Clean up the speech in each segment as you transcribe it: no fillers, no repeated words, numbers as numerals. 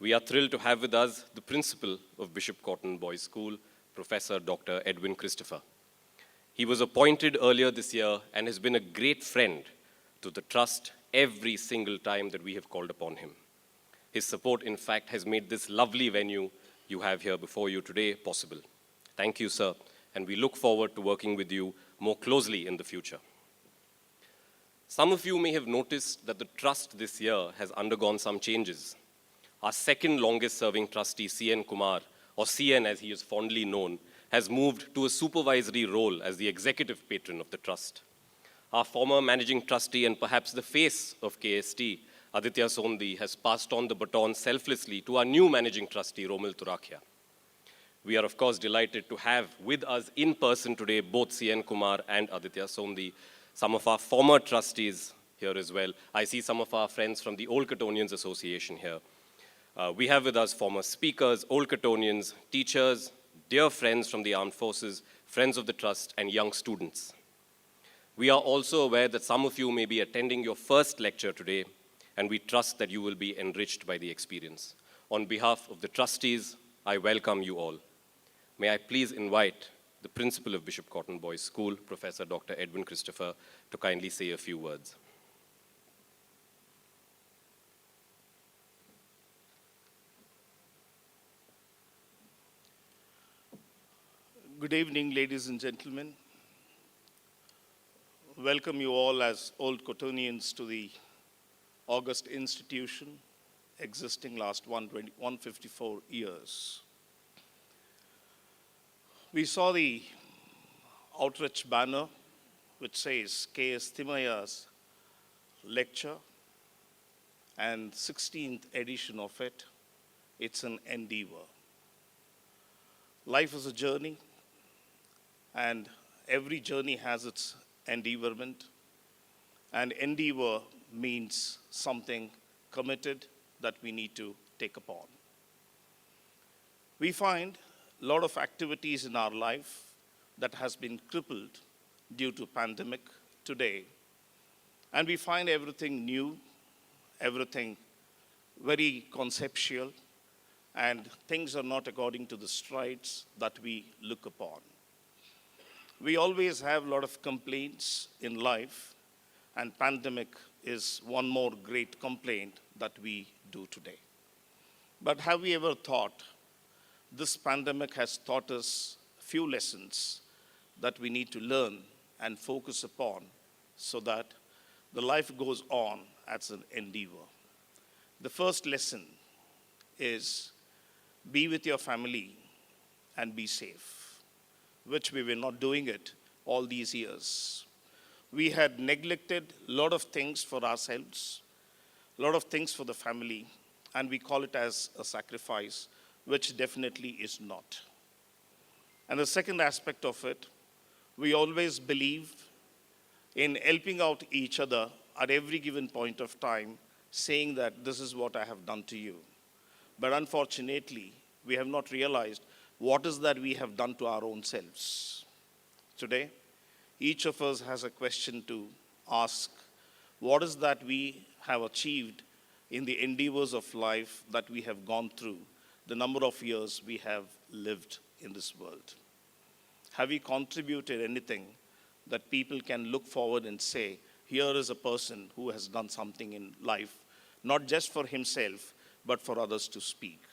We are thrilled to have with us the principal of Bishop Cotton Boys School, Professor Dr. Edwin Christopher. He was appointed earlier this year and has been a great friend to the trust every single time that we have called upon him. His support, in fact, has made this lovely venue you have here before you today possible. Thank you, sir, and we look forward to working with you more closely in the future. Some of you may have noticed that the trust this year has undergone some changes. Our second longest serving trustee, C.N. Kumar, or CN as he is fondly known, has moved to a supervisory role as the executive patron of the trust. Our former managing trustee and perhaps the face of KST, Aditya Sondhi, has passed on the baton selflessly to our new managing trustee, Romil Turakhia. We are, of course, delighted to have with us in person today both C.N. Kumar and Aditya Sondhi, some of our former trustees here as well. I see some of our friends from the Old Cottonians Association here. We have with us former speakers, Old Cottonians, teachers, dear friends from the armed forces, friends of the trust, and young students. We are also aware that some of you may be attending your first lecture today, and we trust that you will be enriched by the experience. On behalf of the trustees, I welcome you all. May I please invite the principal of Bishop Cotton Boys School, Professor Dr. Edwin Christopher, to kindly say a few words. Good evening, ladies and gentlemen. Welcome you all as Old Cottonians to the august institution, existing last 154 years. We saw the outreach banner which says K.S. Thimaya's lecture, and 16th edition of it. It's an endeavor. Life is a journey, and every journey has its endeavorment. And endeavor means something committed that we need to take upon. We find a lot of activities in our life that has been crippled due to pandemic today. And we find everything new, everything very conceptual, and things are not according to the strides that we look upon. We always have a lot of complaints in life, and pandemic is one more great complaint that we do today. But have we ever thought this pandemic has taught us few lessons that we need to learn and focus upon so that the life goes on as an endeavor? The first lesson is be with your family and be safe, which we were not doing it all these years. We had neglected a lot of things for ourselves, a lot of things for the family, and we call it as a sacrifice, which definitely is not. And the second aspect of it, we always believe in helping out each other at every given point of time, saying that this is what I have done to you. But unfortunately, we have not realized what is that we have done to our own selves. Today, each of us has a question to ask. What is that we have achieved in the endeavors of life that we have gone through, the number of years we have lived in this world? Have we contributed anything that people can look forward and say, here is a person who has done something in life, not just for himself, but for others to speak?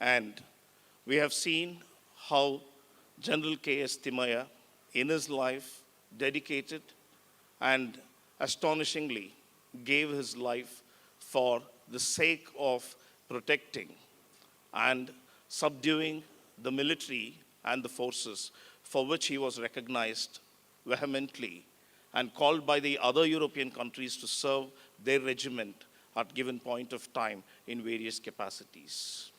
And we have seen how General K.S. Thimaya, in his life, dedicated and astonishingly gave his life for the sake of protecting and subduing the military and the forces, for which he was recognized vehemently and called by the other European countries to serve their regiment at given point of time in various capacities.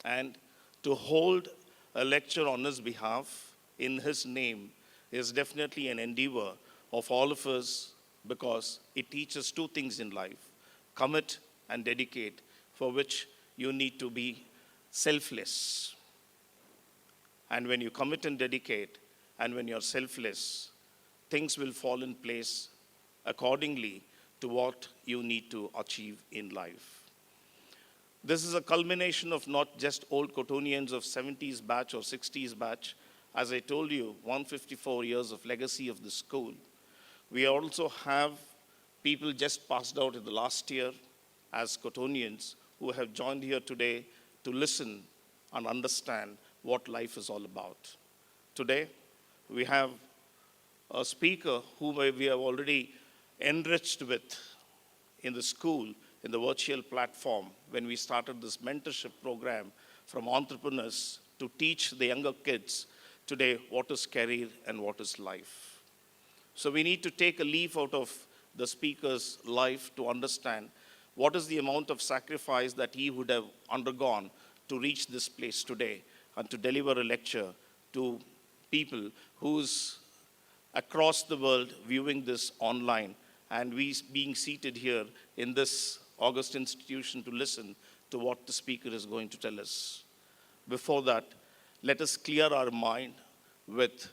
And to hold a lecture on his behalf in his name is definitely an endeavor of all of us, because it teaches two things in life: commit and dedicate, for which you need to be selfless. And when you commit and dedicate, and when you're selfless, things will fall in place accordingly to what you need to achieve in life. This is a culmination of not just old Cottonians of 70s batch or 60s batch. As I told you, 154 years of legacy of the school. We also have people just passed out in the last year as Cottonians who have joined here today to listen and understand what life is all about. Today, we have a speaker whom we have already enriched with in the school, in the virtual platform, when we started this mentorship program from entrepreneurs to teach the younger kids today what is career and what is life. So we need to take a leaf out of the speaker's life to understand what is the amount of sacrifice that he would have undergone to reach this place today and to deliver a lecture to people who's across the world viewing this online, and we being seated here in this august institution to listen to what the speaker is going to tell us. Before that, let us clear our mind with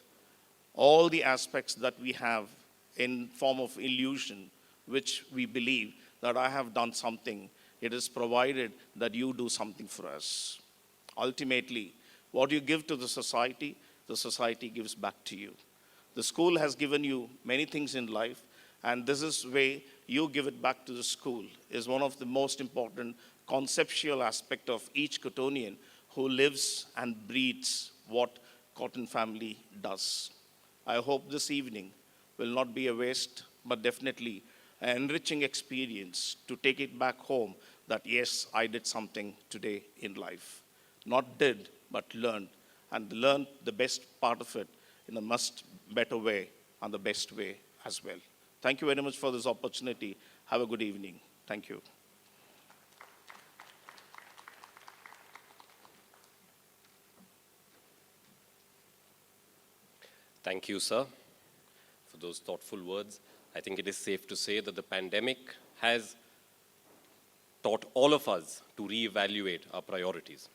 all the aspects that we have in form of illusion, which we believe that I have done something. It is provided that you do something for us. Ultimately, what you give to the society gives back to you. The school has given you many things in life, and this is way you give it back to the school is one of the most important conceptual aspect of each Cottonian who lives and breathes what Cotton family does. I hope this evening will not be a waste, but definitely an enriching experience to take it back home that yes, I did something today in life. Not did, but learned, and learned the best part of it in a much better way and the best way as well. Thank you very much for this opportunity. Have a good evening. Thank you. Thank you, sir, for those thoughtful words. I think it is safe to say that the pandemic has taught all of us to reevaluate our priorities.